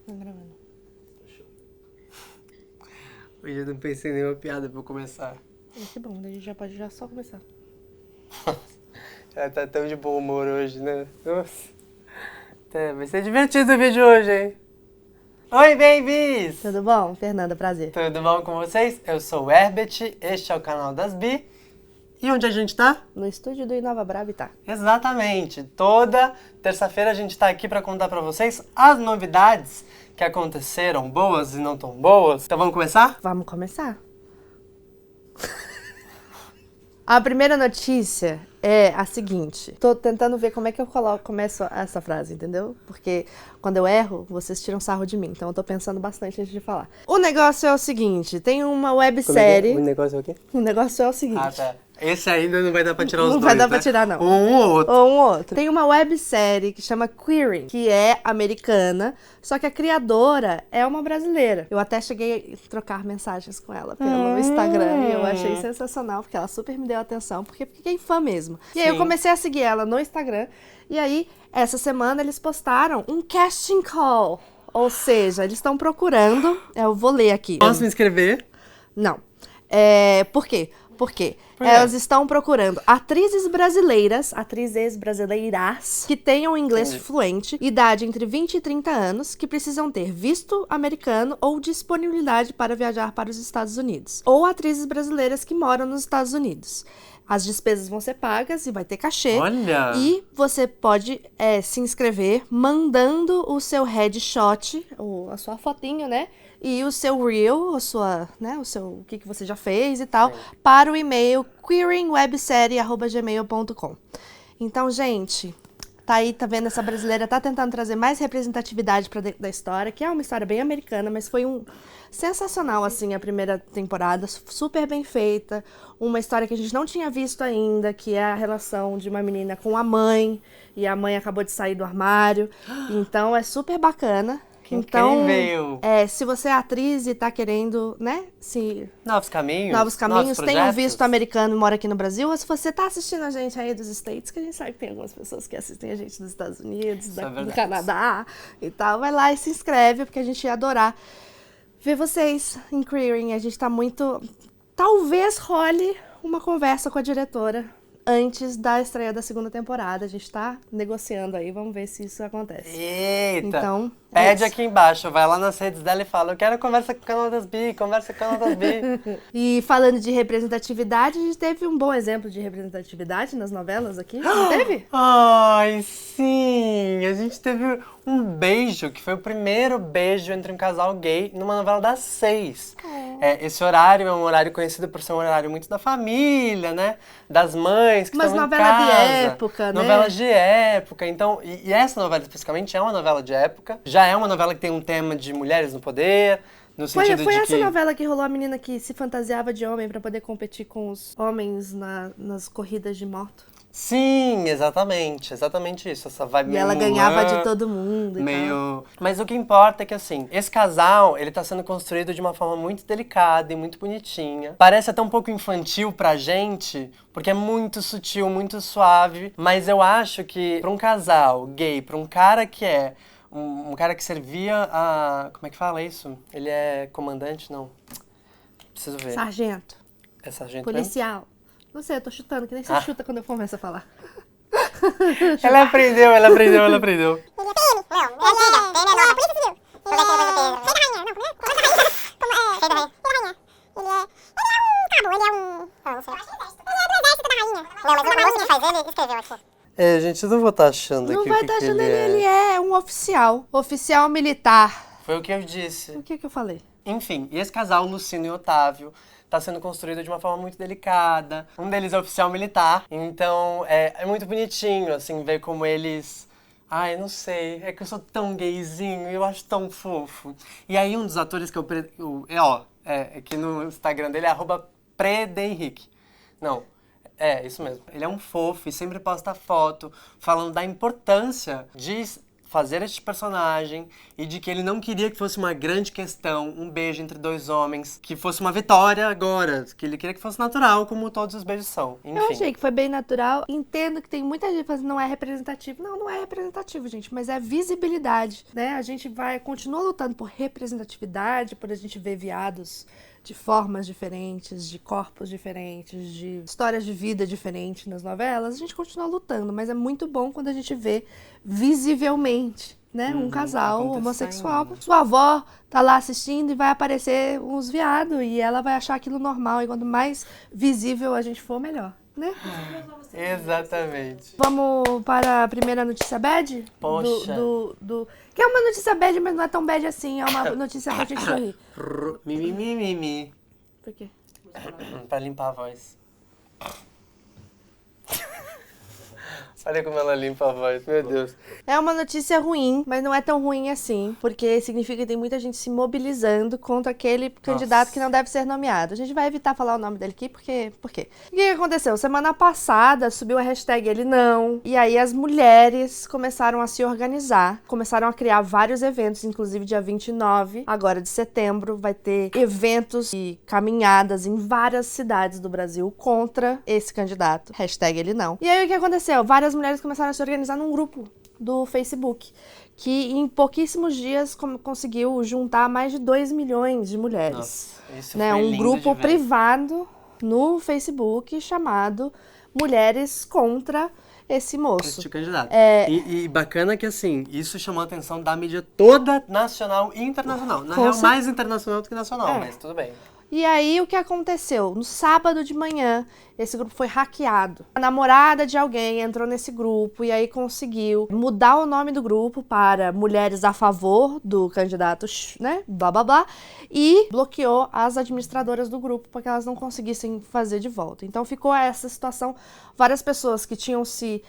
Tá gravando. Hoje eu não pensei em nenhuma piada pra eu começar. Que bom, daí a gente já pode só começar. Já tá tão de bom humor hoje, né? Nossa. Vai ser divertido o vídeo hoje, hein? Oi, babies! Tudo bom? Fernanda, prazer. Tudo bom com vocês? Eu sou o Herbert, este é o canal das Bi. E onde a gente tá? No estúdio do Inova Brava tá. Exatamente. Toda terça-feira a gente tá aqui pra contar pra vocês as novidades que aconteceram, boas e não tão boas. Então vamos começar? Vamos começar. A primeira notícia é a seguinte. Tô tentando ver como é que eu começo essa frase, entendeu? Porque quando eu erro, vocês tiram sarro de mim. Então eu tô pensando bastante antes de falar. O negócio é o seguinte. Tem uma websérie... O negócio é o quê? O negócio é o seguinte. Ah, tá. Esse ainda não vai dar pra tirar os dois, Não vai dar né? pra tirar, não. Um ou outro. Ou um outro. Tem uma websérie que chama Queering, que é americana, só que a criadora é uma brasileira. Eu até cheguei a trocar mensagens com ela pelo Instagram e eu achei sensacional, porque ela super me deu atenção, porque fiquei fã mesmo. E aí eu comecei a seguir ela no Instagram, e aí, essa semana, eles postaram um casting call. Ou seja, eles estão procurando... Eu vou ler aqui. Posso me inscrever? Não. Por quê? Porque elas estão procurando atrizes brasileiras que tenham inglês fluente, idade entre 20 e 30 anos, que precisam ter visto americano ou disponibilidade para viajar para os Estados Unidos. Ou atrizes brasileiras que moram nos Estados Unidos. As despesas vão ser pagas e vai ter cachê. Olha! E você pode se inscrever mandando o seu headshot, a sua fotinho, né? E o seu reel, o que você já fez e tal, para o e-mail queeringwebserie@gmail.com. Então, gente, tá aí, tá vendo? Essa brasileira tá tentando trazer mais representatividade pra dentro da história, que é uma história bem americana, mas foi sensacional, assim, a primeira temporada, super bem feita, uma história que a gente não tinha visto ainda, que é a relação de uma menina com a mãe, e a mãe acabou de sair do armário, então é super bacana. Então, se você é atriz e tá querendo, né, Novos caminhos, tem um visto americano e mora aqui no Brasil, ou se você tá assistindo a gente aí dos States, que a gente sabe que tem algumas pessoas que assistem a gente dos Estados Unidos, do Canadá e tal, vai lá e se inscreve, porque a gente ia adorar ver vocês em Queering. A gente tá muito... Talvez role uma conversa com a diretora antes da estreia da segunda temporada. A gente tá negociando aí, vamos ver se isso acontece. Eita! Então, pede aqui embaixo, vai lá nas redes dela e fala: eu quero conversa com o canal das Bi, conversa com o canal das Bi. E falando de representatividade, a gente teve um bom exemplo de representatividade nas novelas aqui, não teve? Ai, sim! A gente teve um beijo, que foi o primeiro beijo entre um casal gay numa novela das 6. Esse horário é um horário conhecido por ser um horário muito da família, né? Das mães que estão em casa. Mas novela de época, né? Novelas de época. Então, e essa novela especificamente é uma novela de época. Já é uma novela que tem um tema de mulheres no poder, no sentido foi de essa novela que rolou a menina que se fantasiava de homem pra poder competir com os homens nas corridas de moto? Sim, exatamente isso, essa vibe e ela ganhava de todo mundo e tal. Mas o que importa é que, assim, esse casal, ele tá sendo construído de uma forma muito delicada e muito bonitinha. Parece até um pouco infantil pra gente, porque é muito sutil, muito suave, mas eu acho que pra um casal gay, pra um cara que é um cara que servia a... Como é que fala isso? Ele é comandante? Não. Preciso ver. Sargento. É sargento policial. Mesmo? Não sei, eu tô chutando, que nem você chuta quando eu começo a falar. Ela aprendeu. Ele é PM. Não, ele é polícia civil. Ele é rei da rainha. Não, como é? Rei da rainha. Ele é um cabo, ele é um... não sei. Ele é do exército da rainha. Não, mas o moço que faz ele escreveu aqui. Gente, eu não vou estar achando não aqui vai o que estar achando ele é um oficial. Oficial militar. Foi o que eu disse. O que eu falei? Enfim, e esse casal, Lucino e Otávio, tá sendo construído de uma forma muito delicada. Um deles é oficial militar, então é muito bonitinho, assim, ver como eles... Ai, não sei, é que eu sou tão gayzinho e eu acho tão fofo. E aí um dos atores que aqui no Instagram dele é @predenrique. Não, isso mesmo. Ele é um fofo e sempre posta foto falando da importância de fazer este personagem e de que ele não queria que fosse uma grande questão, um beijo entre dois homens, que fosse uma vitória agora, que ele queria que fosse natural, como todos os beijos são. Enfim. Eu achei que foi bem natural. Entendo que tem muita gente falando que não é representativo. Não é representativo, gente, mas é visibilidade, né? A gente continua lutando por representatividade, por a gente ver viados de formas diferentes, de corpos diferentes, de histórias de vida diferentes nas novelas. A gente continua lutando, mas é muito bom quando a gente vê visivelmente, né, um casal homossexual. Sua avó tá lá assistindo e vai aparecer uns viados e ela vai achar aquilo normal. E quanto mais visível a gente for, melhor, né? Exatamente. Vamos para a primeira notícia bad? Poxa. Que é uma notícia bad, mas não é tão bad assim. É uma notícia pra gente sorrir. Mimimi. Por quê? Pra limpar a voz. Olha como ela limpa a voz, meu Deus. É uma notícia ruim, mas não é tão ruim assim, porque significa que tem muita gente se mobilizando contra aquele candidato que não deve ser nomeado. A gente vai evitar falar o nome dele aqui, porque... Por quê? O que aconteceu? Semana passada subiu a hashtag ele não, e aí as mulheres começaram a se organizar, começaram a criar vários eventos, inclusive dia 29, agora de setembro, vai ter eventos e caminhadas em várias cidades do Brasil contra esse candidato. Hashtag ele não. E aí o que aconteceu? Várias mulheres começaram a se organizar num grupo do Facebook, que em pouquíssimos dias conseguiu juntar mais de 2 milhões de mulheres. Nossa, isso né? foi Um lindo grupo de ver. privado no Facebook chamado Mulheres Contra esse moço. Este candidato. E bacana que, assim, isso chamou a atenção da mídia toda, nacional e internacional. Na real, mais internacional do que nacional, mas tudo bem. E aí, o que aconteceu? No sábado de manhã, esse grupo foi hackeado. A namorada de alguém entrou nesse grupo e aí conseguiu mudar o nome do grupo para Mulheres a Favor do candidato, né? Blá, blá, blá. E bloqueou as administradoras do grupo para que elas não conseguissem fazer de volta. Então, ficou essa situação. Várias pessoas que tinham se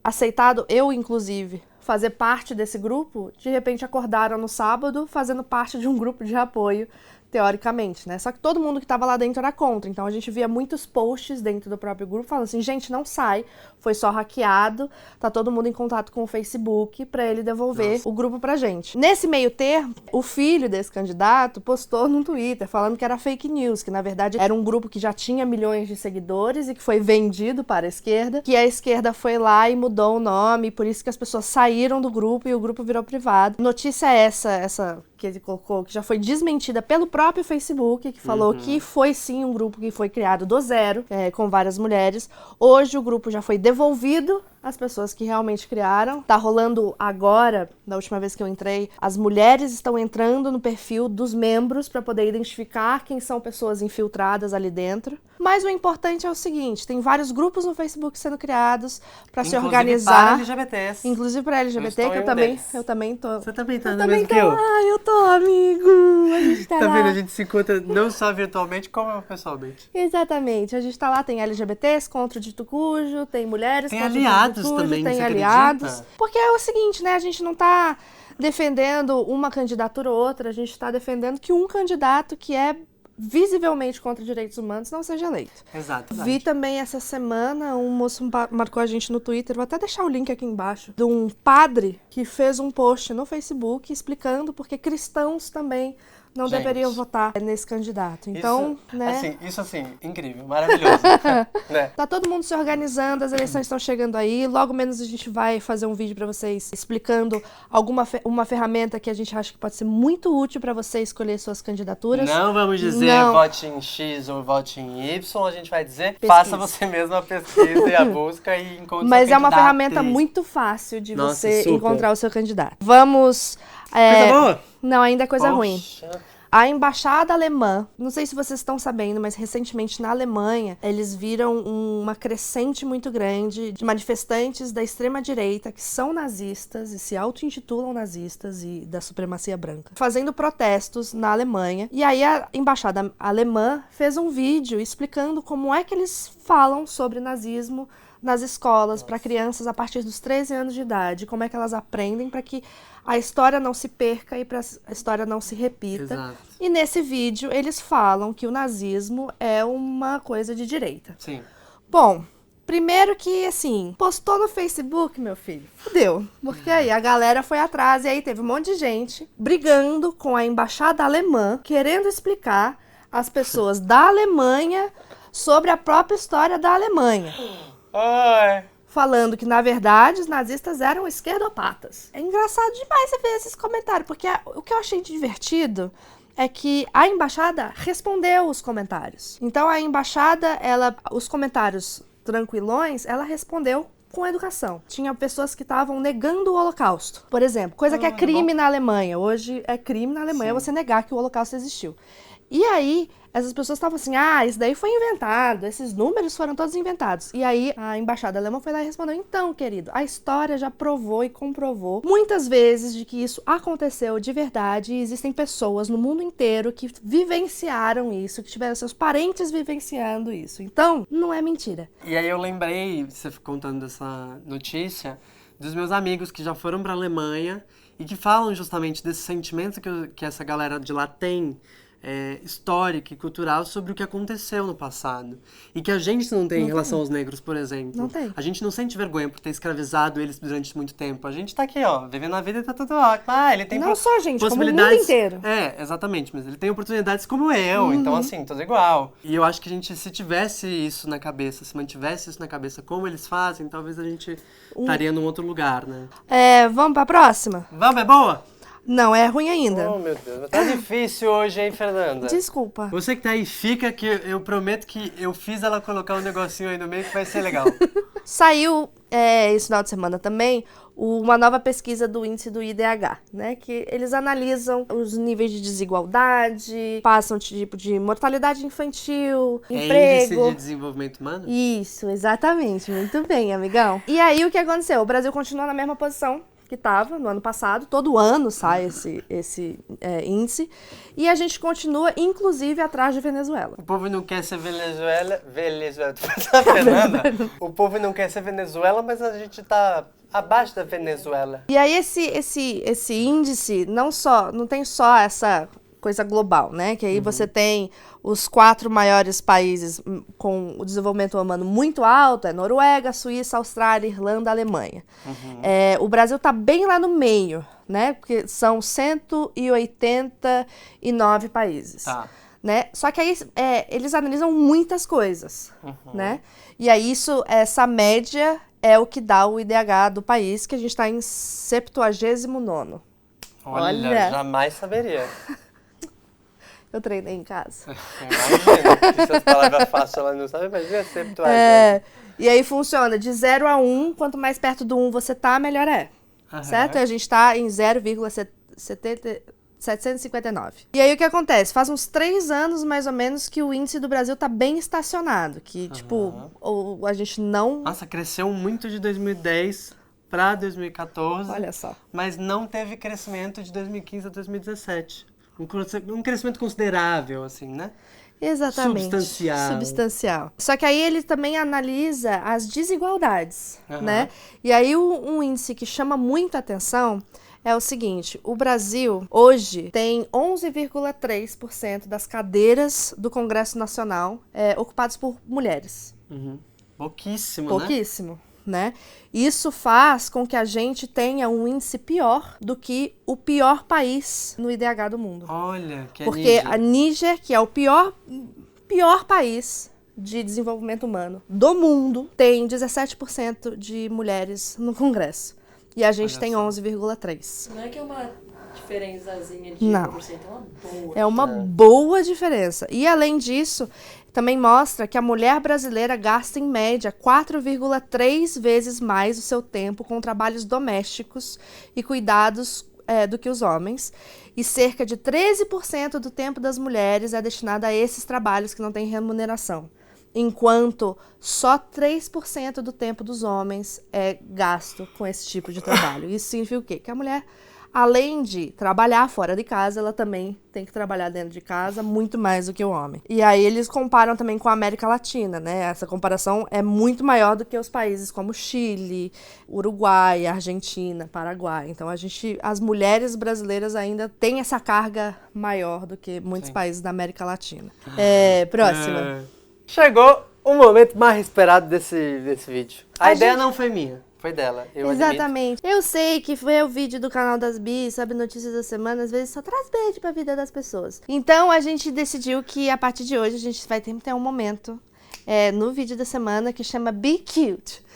aceitado, eu inclusive, fazer parte desse grupo, de repente acordaram no sábado fazendo parte de um grupo de apoio, teoricamente, né? Só que todo mundo que tava lá dentro era contra. Então a gente via muitos posts dentro do próprio grupo falando assim, gente, não sai, foi só hackeado, tá todo mundo em contato com o Facebook pra ele devolver o grupo pra gente. Nesse meio termo, o filho desse candidato postou no Twitter falando que era fake news, que na verdade era um grupo que já tinha milhões de seguidores e que foi vendido para a esquerda, que a esquerda foi lá e mudou o nome, por isso que as pessoas saíram do grupo e o grupo virou privado. Notícia essa que ele colocou, que já foi desmentida pelo próprio Facebook, que falou que foi sim um grupo que foi criado do zero, com várias mulheres. Hoje o grupo já foi devolvido às pessoas que realmente criaram. Tá rolando agora, da última vez que eu entrei, as mulheres estão entrando no perfil dos membros para poder identificar quem são pessoas infiltradas ali dentro. Mas o importante é o seguinte, tem vários grupos no Facebook sendo criados para se organizar. Para LGBTs. Inclusive para LGBT, que eu também tô. Você também tá eu no também mesmo tô. que eu? Ai, eu tô, amigo. A gente tá lá. vendo? A gente se encontra não só virtualmente, como pessoalmente. Exatamente. A gente tá lá, tem LGBTs contra o dito cujo, tem mulheres Tem contra aliados o dito cujo, também, tem você aliados. acredita? Porque é o seguinte, né? A gente não tá defendendo uma candidatura ou outra, a gente tá defendendo que um candidato que é visivelmente contra direitos humanos não seja eleito. Exato. Vi também essa semana, um moço marcou a gente no Twitter, vou até deixar o link aqui embaixo, de um padre que fez um post no Facebook explicando porque cristãos também não deveriam votar nesse candidato. Então, isso assim, incrível, maravilhoso. Né? Tá todo mundo se organizando, as eleições estão chegando aí, logo menos a gente vai fazer um vídeo pra vocês explicando uma ferramenta que a gente acha que pode ser muito útil pra você escolher suas candidaturas. Não vamos dizer vote em X ou vote em Y, a gente vai dizer faça você mesmo a pesquisa e a busca e encontre Mas seu é uma candidato. ferramenta muito fácil de você super. encontrar o seu candidato. Vamos... Coisa boa? Não, ainda é coisa Poxa. ruim. A embaixada alemã, não sei se vocês estão sabendo, mas recentemente na Alemanha, eles viram uma crescente muito grande de manifestantes da extrema-direita que são nazistas e se auto-intitulam nazistas e da supremacia branca, fazendo protestos na Alemanha. E aí a embaixada alemã fez um vídeo explicando como é que eles falam sobre nazismo nas escolas para crianças a partir dos 13 anos de idade, como é que elas aprendem para que a história não se perca e para a história não se repita. Exato. E nesse vídeo eles falam que o nazismo é uma coisa de direita. Sim. Bom, Primeiro que, assim, postou no Facebook, meu filho, fudeu. Porque aí a galera foi atrás e aí teve um monte de gente brigando com a embaixada alemã, querendo explicar às pessoas da Alemanha sobre a própria história da Alemanha. Ai. Falando que, na verdade, os nazistas eram esquerdopatas. É engraçado demais você ver esses comentários, porque o que eu achei divertido é que a embaixada respondeu os comentários. Então, a embaixada, os comentários tranquilões, ela respondeu com educação. Tinha pessoas que estavam negando o Holocausto. Por exemplo, coisa que é crime na Alemanha. Hoje é crime na Alemanha você negar que o Holocausto existiu. E aí, essas pessoas estavam assim, isso daí foi inventado, esses números foram todos inventados. E aí, a embaixada alemã foi lá e respondeu, então, querido, a história já provou e comprovou muitas vezes de que isso aconteceu de verdade e existem pessoas no mundo inteiro que vivenciaram isso, que tiveram seus parentes vivenciando isso. Então, não é mentira. E aí eu lembrei, você contando dessa notícia, dos meus amigos que já foram pra Alemanha e que falam justamente desse sentimento que essa galera de lá tem, histórica e cultural sobre o que aconteceu no passado. E que a gente não tem em relação aos negros, por exemplo. Não tem. A gente não sente vergonha por ter escravizado eles durante muito tempo. A gente tá aqui, ó, vivendo a vida e tá tudo ótimo. Ele tem Não só a gente, como o mundo possibilidades. inteiro. Exatamente. Mas ele tem oportunidades como eu. Então, assim, tudo igual. E eu acho que a gente, se tivesse isso na cabeça, se mantivesse isso na cabeça como eles fazem, talvez a gente estaria num outro lugar, né? Vamos pra próxima? Vamos, é boa? Não, é ruim ainda. Oh, meu Deus. Mas tá difícil hoje, hein, Fernanda? Desculpa. Você que tá aí, fica que eu prometo que eu fiz ela colocar um negocinho aí no meio que vai ser legal. Saiu esse final de semana também uma nova pesquisa do índice do IDH, né? Que eles analisam os níveis de desigualdade, passam tipo de mortalidade infantil, emprego. Índice de desenvolvimento humano? Isso, exatamente. Muito bem, amigão. E aí o que aconteceu? O Brasil continua na mesma posição que estava no ano passado, todo ano sai esse índice, e a gente continua, inclusive, atrás de Venezuela. O povo não quer ser Venezuela, Fernanda? O povo não quer ser Venezuela, mas a gente tá abaixo da Venezuela. E aí esse índice não tem só essa coisa global, né? Que aí você tem os 4 maiores países com o desenvolvimento humano muito alto, Noruega, Suíça, Austrália, Irlanda, Alemanha. O Brasil tá bem lá no meio, né? Porque são 189 países. Tá. Né? Só que aí eles analisam muitas coisas, né? E aí essa média é o que dá o IDH do país, que a gente está em 79º. Olha, jamais saberia. Eu treinei em casa. Imagina, que essas palavras fáceis ela não sabe, imagina sempre tu E aí funciona de 0 a 1, quanto mais perto do 1 você tá, melhor é. Certo? E a gente tá em 0,759. E aí o que acontece? Faz uns 3 anos, mais ou menos, que o índice do Brasil tá bem estacionado. Que, a gente não... Nossa, cresceu muito de 2010 para 2014. Olha só. Mas não teve crescimento de 2015 a 2017. Um crescimento considerável, assim, né? Exatamente. Substancial. Só que aí ele também analisa as desigualdades, né? E aí um índice que chama muita atenção é o seguinte: o Brasil hoje tem 11,3% das cadeiras do Congresso Nacional ocupadas por mulheres. Pouquíssimo, Pouquíssimo. Né? Isso faz com que a gente tenha um índice pior do que o pior país no IDH do mundo. Olha, que Porque a Níger, que é o pior país de desenvolvimento humano do mundo, tem 17% de mulheres no Congresso. E a gente tem 11,3%. Não é que é uma diferençazinha de 1%, é uma boa. É uma boa diferença. E além disso, também mostra que a mulher brasileira gasta, em média, 4,3 vezes mais o seu tempo com trabalhos domésticos e cuidados do que os homens. E cerca de 13% do tempo das mulheres é destinado a esses trabalhos que não têm remuneração. Enquanto só 3% do tempo dos homens é gasto com esse tipo de trabalho. Isso significa o quê? Que a mulher, além de trabalhar fora de casa, ela também tem que trabalhar dentro de casa muito mais do que o homem. E aí eles comparam também com a América Latina, né? Essa comparação é muito maior do que os países como Chile, Uruguai, Argentina, Paraguai. Então as mulheres brasileiras ainda têm essa carga maior do que muitos países da América Latina. Próxima. Chegou o momento mais esperado desse vídeo. A ideia gente- não foi minha, foi dela. Eu admito. Exatamente. Eu sei que foi o vídeo do canal das Bis, sabe, Notícias da Semana, às vezes só traz beijo pra vida das pessoas. Então a gente decidiu que a partir de hoje a gente vai ter um momento no vídeo da semana que chama Be Cute.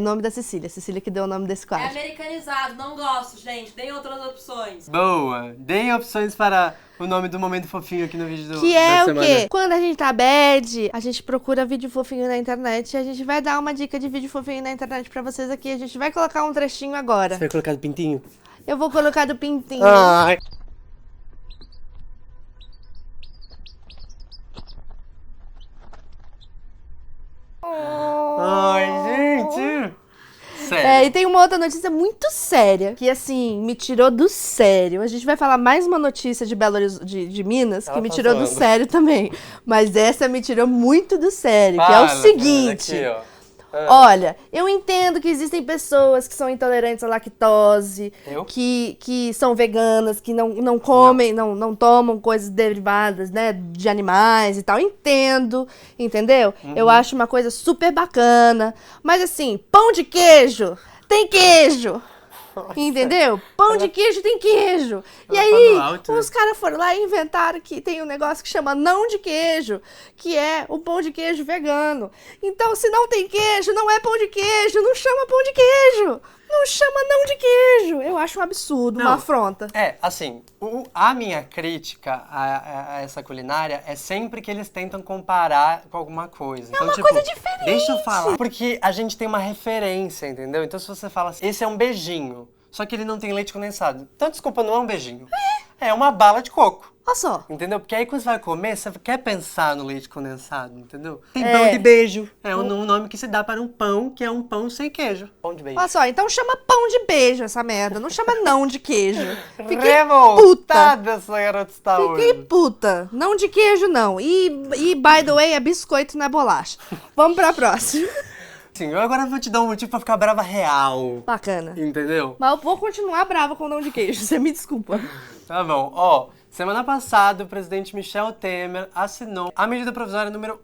Nome da Cecília. Cecília que deu o nome desse É quadro. americanizado, não gosto, gente. Tem outras opções. Boa! Deem opções para o nome do momento fofinho aqui no vídeo Que da é o semana. quê? Quando a gente tá bad, a gente procura vídeo fofinho na internet e a gente vai dar uma dica de vídeo fofinho na internet pra vocês aqui. A gente vai colocar um trechinho agora. Você vai colocar do pintinho? Eu vou colocar do pintinho. Ai! Ai, gente! Sério. E tem uma outra notícia muito séria, que assim, me tirou do sério. A gente vai falar mais uma notícia de de Minas, que Ela me tá tirou do zoando. sério também. Mas essa me tirou muito do sério, que é Fala, o seguinte. aqui, ó. Olha, eu entendo que existem pessoas que são intolerantes à lactose, Eu? que são veganas, que não comem, não tomam coisas derivadas, né, de animais e tal. Entendo, entendeu? Eu acho uma coisa super bacana. Mas assim, pão de queijo, tem queijo. Entendeu? Pão de queijo tem queijo. E Ela aí, falou alto, né? os caras foram lá e inventaram que tem um negócio que chama não de queijo, que é o pão de queijo vegano. Então, se não tem queijo, não é pão de queijo, não chama pão de queijo. Não chama não de queijo. Eu acho um absurdo, uma Não. afronta. Assim, a minha crítica a essa culinária é sempre que eles tentam comparar com alguma coisa. Então, uma tipo, coisa diferente. deixa eu falar. Porque a gente tem uma referência, entendeu? Então, se você fala assim, esse é um beijinho, só que ele não tem leite condensado. Então, desculpa, não é um beijinho. É uma bala de coco. Olha só. Entendeu? Porque aí quando você vai comer, você quer pensar no leite condensado, entendeu? Tem pão de beijo. É um nome que se dá para um pão que é um pão sem queijo. Pão de beijo. Olha só, então chama pão de beijo essa merda. Não chama não de queijo. Fiquei puta. Revoltada essa garota está Fiquei hoje. puta. Não de queijo, não. E by the way, é biscoito na bolacha. Vamos pra próxima. Sim, eu agora vou te dar um motivo pra ficar brava real. Bacana. Entendeu? Mas eu vou continuar brava com não de queijo. Você me desculpa. Tá bom. Ó, semana passada o presidente Michel Temer assinou a medida provisória número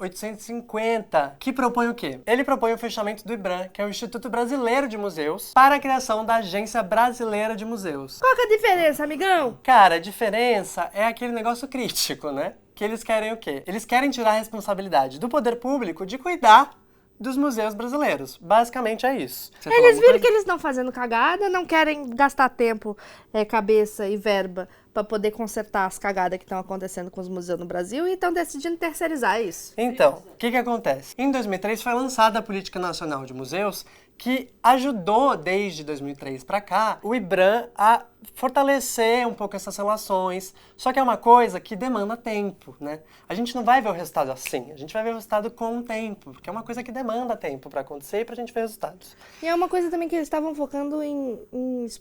850, que propõe o quê? Ele propõe o fechamento do IBRAM, que é o Instituto Brasileiro de Museus, para a criação da Agência Brasileira de Museus. Qual que é a diferença, amigão? Cara, a diferença é aquele negócio crítico, né? Que eles querem o quê? Eles querem tirar a responsabilidade do poder público de cuidar dos museus brasileiros. Basicamente é isso. Você falou Eles alguma viram que coisa? eles estão fazendo cagada, não querem gastar tempo, cabeça e verba pra poder consertar as cagadas que estão acontecendo com os museus no Brasil e estão decidindo terceirizar isso. Então, o que acontece? Em 2003 foi lançada a Política Nacional de Museus, que ajudou, desde 2003 para cá, o IBRAM a fortalecer um pouco essas relações. Só que é uma coisa que demanda tempo, né? A gente não vai ver o resultado assim, a gente vai ver o resultado com o tempo, porque é uma coisa que demanda tempo para acontecer e pra gente ver resultados. E é uma coisa também que eles estavam focando em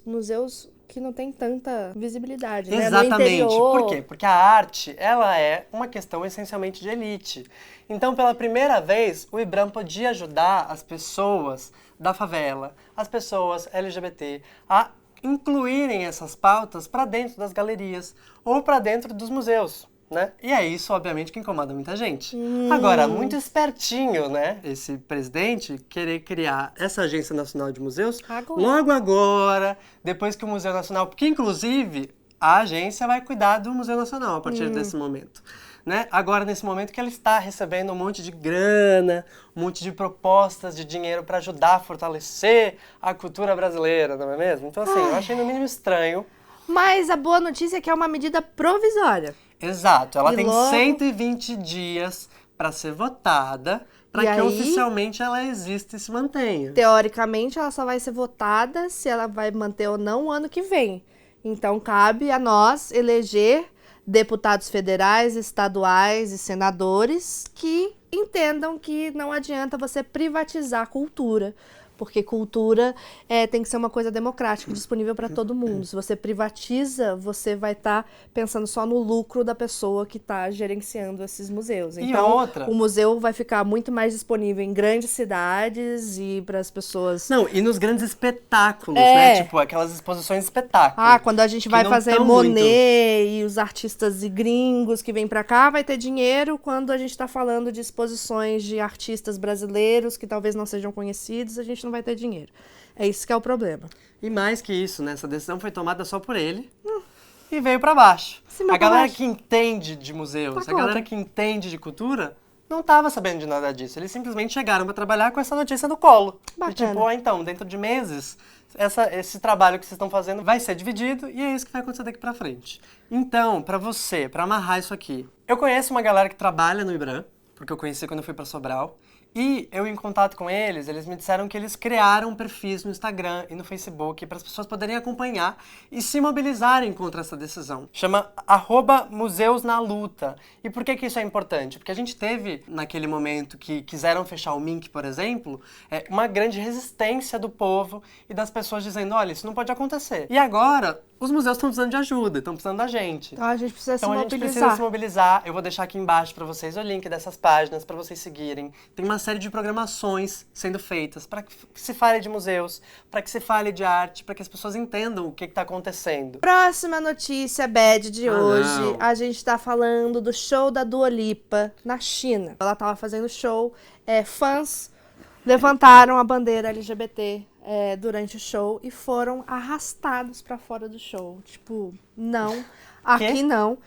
museus que não tem tanta visibilidade, né? No Exatamente. interior. Por quê? Porque a arte, ela é uma questão essencialmente de elite. Então, pela primeira vez, o IBRAM podia ajudar as pessoas da favela, as pessoas LGBT, a incluírem essas pautas para dentro das galerias ou para dentro dos museus, né? E é isso, obviamente, que incomoda muita gente. Agora, muito espertinho, né? Esse presidente querer criar essa Agência Nacional de Museus Agora. logo agora, depois que o Museu Nacional... Porque, inclusive, a agência vai cuidar do Museu Nacional a partir desse momento. Né? Agora, nesse momento que ela está recebendo um monte de grana, um monte de propostas de dinheiro para ajudar a fortalecer a cultura brasileira, não é mesmo? Então, assim, eu achei no mínimo estranho. Mas a boa notícia é que é uma medida provisória. Exato, ela E tem logo- 120 dias para ser votada, para E que aí- oficialmente ela exista e se mantenha. Teoricamente, ela só vai ser votada se ela vai manter ou não o ano que vem. Então, cabe a nós eleger deputados federais, estaduais e senadores que entendam que não adianta você privatizar a cultura, porque cultura tem que ser uma coisa democrática, disponível para todo mundo. Se você privatiza, você vai estar pensando só no lucro da pessoa que está gerenciando esses museus. Então, o museu vai ficar muito mais disponível em grandes cidades e para as pessoas... Não, e nos grandes espetáculos, né? Tipo, aquelas exposições de espetáculo. Ah, quando a gente vai fazer Monet e os artistas e gringos que vêm para cá, vai ter dinheiro. Quando a gente está falando de exposições de artistas brasileiros que talvez não sejam conhecidos, a gente não vai ter dinheiro. É isso que é o problema. E mais que isso, né? Essa decisão foi tomada só por ele e veio pra baixo. A galera que entende de museus, a galera que entende de cultura, não tava sabendo de nada disso. Eles simplesmente chegaram pra trabalhar com essa notícia no colo. Bacana. E tipo, então, dentro de meses, esse trabalho que vocês estão fazendo vai ser dividido e é isso que vai acontecer daqui pra frente. Então, pra você, pra amarrar isso aqui, eu conheço uma galera que trabalha no IBRAM, porque eu conheci quando eu fui pra Sobral. E eu, em contato com eles, eles me disseram que eles criaram perfis no Instagram e no Facebook para as pessoas poderem acompanhar e se mobilizarem contra essa decisão. Chama @museusnaluta. E por que isso é importante? Porque a gente teve, naquele momento que quiseram fechar o MINC, por exemplo, uma grande resistência do povo e das pessoas dizendo, olha, isso não pode acontecer. E agora, os museus estão precisando de ajuda, estão precisando da gente. Então a gente precisa se mobilizar. Então a gente precisa se mobilizar. Eu vou deixar aqui embaixo para vocês o link dessas páginas para vocês seguirem. Tem uma série de programações sendo feitas para que se fale de museus, para que se fale de arte, para que as pessoas entendam o que está acontecendo. Próxima notícia bad de hoje. A gente está falando do show da Dua Lipa na China. Ela estava fazendo show, fãs levantaram a bandeira LGBT durante o show e foram arrastados para fora do show. Tipo, não, aqui não.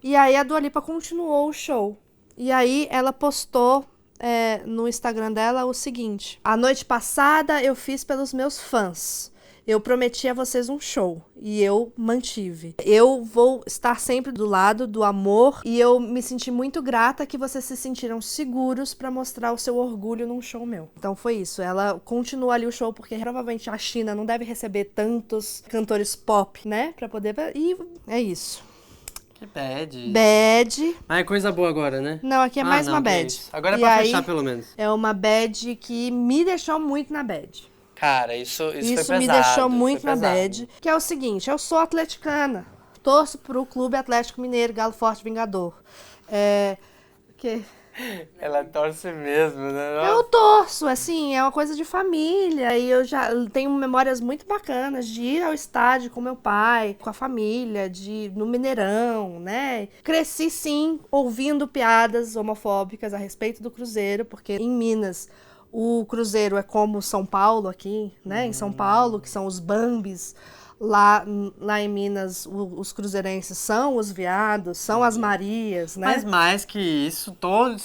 E aí a Dua Lipa continuou o show. E aí ela postou no Instagram dela o seguinte: a noite passada eu fiz pelos meus fãs. Eu prometi a vocês um show e eu mantive. Eu vou estar sempre do lado do amor e eu me senti muito grata que vocês se sentiram seguros para mostrar o seu orgulho num show meu. Então foi isso. Ela continua ali o show porque provavelmente a China não deve receber tantos cantores pop, né? Pra poder... E é isso. Que bad. Bad. Ah, é coisa boa agora, né? Não, aqui é mais uma bad. Agora é pra fechar, pelo menos. É uma bad que me deixou muito na bad. Cara, isso foi pesado. Me deixou muito na bad. Que é o seguinte, eu sou atleticana. Torço pro Clube Atlético Mineiro, Galo Forte Vingador. Ela torce mesmo, né? Eu torço, assim, é uma coisa de família. E eu já tenho memórias muito bacanas de ir ao estádio com meu pai, com a família, no Mineirão, né? Cresci, sim, ouvindo piadas homofóbicas a respeito do Cruzeiro, porque em Minas o Cruzeiro é como São Paulo aqui, né? Em São Paulo, que são os Bambis. Lá em Minas, os cruzeirenses são os viados, são as Marias, né? Mas mais que isso, todo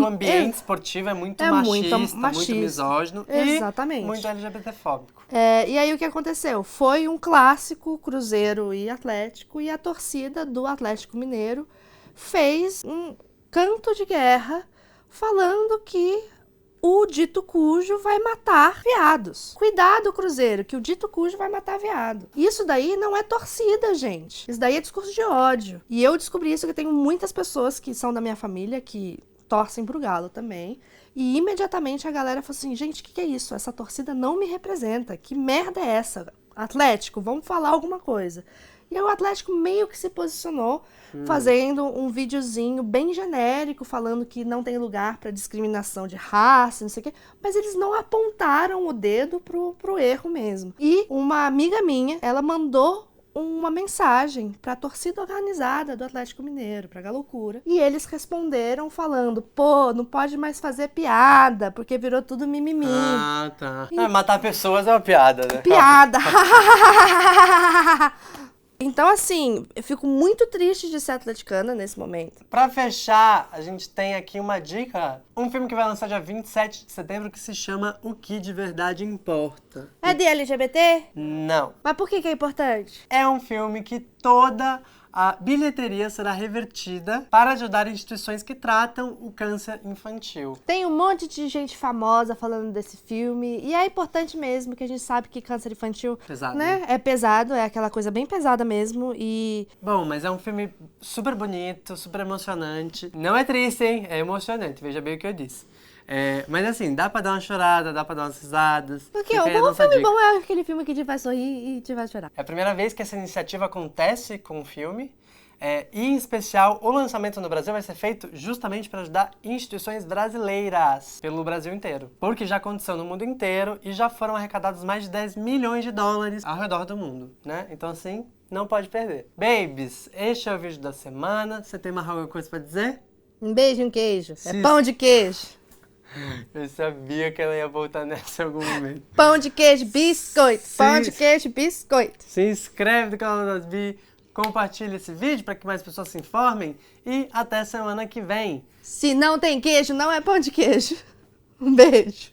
o ambiente esportivo é muito machista, muito misógino. Exatamente. E muito LGBTfóbico. E aí o que aconteceu? Foi um clássico Cruzeiro e Atlético, e a torcida do Atlético Mineiro fez um canto de guerra falando que o dito cujo vai matar viados. Cuidado, Cruzeiro, que o dito cujo vai matar viado. Isso daí não é torcida, gente. Isso daí é discurso de ódio. E eu descobri isso, que tenho muitas pessoas que são da minha família que torcem pro Galo também. E imediatamente a galera falou assim, gente, o que é isso? Essa torcida não me representa. Que merda é essa? Atlético, vamos falar alguma coisa. E aí o Atlético meio que se posicionou, fazendo um videozinho bem genérico, falando que não tem lugar para discriminação de raça, não sei o quê. Mas eles não apontaram o dedo pro erro mesmo. E uma amiga minha, ela mandou uma mensagem para a torcida organizada do Atlético Mineiro, pra Galoucura. E eles responderam falando, pô, não pode mais fazer piada, porque virou tudo mimimi. Ah, tá. Matar pessoas é uma piada, né? Piada! Então, assim, eu fico muito triste de ser atleticana nesse momento. Pra fechar, a gente tem aqui uma dica. Um filme que vai lançar dia 27 de setembro que se chama O Que de Verdade Importa. É de LGBT? Não. Mas por que é importante? É um filme que toda a bilheteria será revertida para ajudar instituições que tratam o câncer infantil. Tem um monte de gente famosa falando desse filme, e é importante mesmo, que a gente sabe que câncer infantil, pesado, né? É pesado, é aquela coisa bem pesada mesmo, e... Bom, mas é um filme super bonito, super emocionante. Não é triste, hein? É emocionante, veja bem o que eu disse. Mas assim, dá pra dar uma chorada, dá pra dar umas risadas. Porque Fica o aí a bom nossa filme dica. bom é aquele filme que te faz sorrir e te faz chorar. É a primeira vez que essa iniciativa acontece com um filme. E, em especial, o lançamento no Brasil vai ser feito justamente para ajudar instituições brasileiras pelo Brasil inteiro. Porque já aconteceu no mundo inteiro e já foram arrecadados mais de 10 milhões de dólares ao redor do mundo, né? Então, assim, não pode perder. Babies, este é o vídeo da semana. Você tem mais alguma coisa pra dizer? Um beijo e um queijo. Sim. É pão de queijo. Eu sabia que ela ia voltar nessa em algum momento. Pão de queijo, biscoito. Sim. Pão de queijo, biscoito. Se inscreve no canal das Bi, compartilha esse vídeo para que mais pessoas se informem e até semana que vem. Se não tem queijo, não é pão de queijo. Um beijo.